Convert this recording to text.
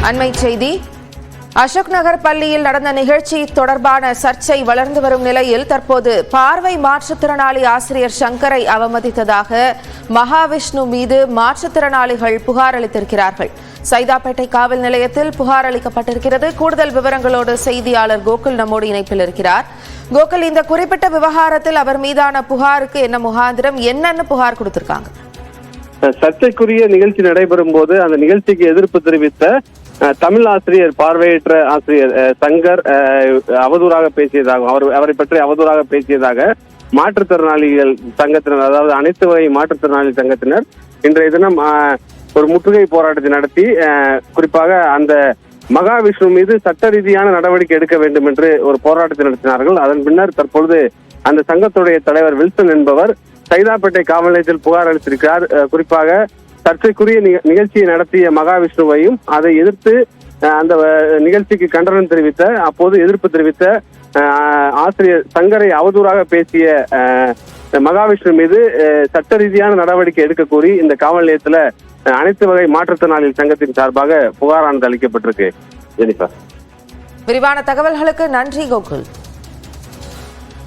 அண்மை செய்தி. அசோக் நகர் பள்ளியில் நடந்த நிகழ்ச்சி தொடர்பான சர்ச்சை வளர்ந்து வரும் நிலையில் தற்போது பார்வை மாற்றுத்திறனாளி ஆசிரியர் சங்கரை அவமதித்ததாக மகாவிஷ்ணு மீது மாற்றுத்திறனாளிகள் புகார் அளித்திருக்கிறார்கள். சைதாப்பேட்டை காவல் நிலையத்தில் புகார் அளிக்கப்பட்டிருக்கிறது. கூடுதல் விவரங்களோடு செய்தியாளர் கோகுல் நம்மோடு இணைப்பில் இருக்கிறார். கோகுல், இந்த குறிப்பிட்ட விவகாரத்தில் அவர் மீதான புகாருக்கு என்ன முகாந்திரம், என்னன்னு புகார் கொடுத்திருக்காங்க? சர்ச்சைக்குரிய நிகழ்ச்சி நடைபெறும் போது அந்த நிகழ்ச்சிக்கு எதிர்ப்பு தெரிவித்த தமிழ் ஆசிரியர், பார்வையற்ற ஆசிரியர் சங்கர் அவதூறாக பேசியதாக, அவரை பற்றி அவதூறாக பேசியதாக மாற்றுத்திறனாளிகள் சங்கத்தினர், அதாவது அனைத்து வகை மாற்றுத்திறனாளி சங்கத்தினர் இன்றைய தினம் ஒரு முற்றுகை போராட்டத்தை நடத்தி குறிப்பாக அந்த மகாவிஷ்ணு மீது சட்ட ரீதியான நடவடிக்கை எடுக்க வேண்டும் என்று ஒரு போராட்டத்தை நடத்தினார்கள். அதன் பின்னர் தற்பொழுது அந்த சங்கத்துடைய தலைவர் வில்சன் என்பவர் சைதாப்பேட்டை காவல் நிலையத்தில் புகார் அளித்திருக்கிறார். குறிப்பாக சர்ச்சைக்குரிய நிகழ்ச்சியை நடத்திய மகாவிஷ்ணுவையும் அதை எதிர்த்து அந்த நிகழ்ச்சிக்கு கண்டனம் தெரிவித்த, அப்போது எதிர்ப்பு தெரிவித்த ஆசிரியர் சங்கரை அவதூறாக பேசிய மகாவிஷ்ணு மீது சட்ட ரீதியான நடவடிக்கை எடுக்க கோரி இந்த காவல் நிலையத்துல அனைத்து வகை மாற்றுத்திறனாளி சங்கத்தின் சார்பாக புகாரானது அளிக்கப்பட்டிருக்கு. ஜெனிஃபர், விரிவான தகவல்களுக்கு நன்றி கோகுல்.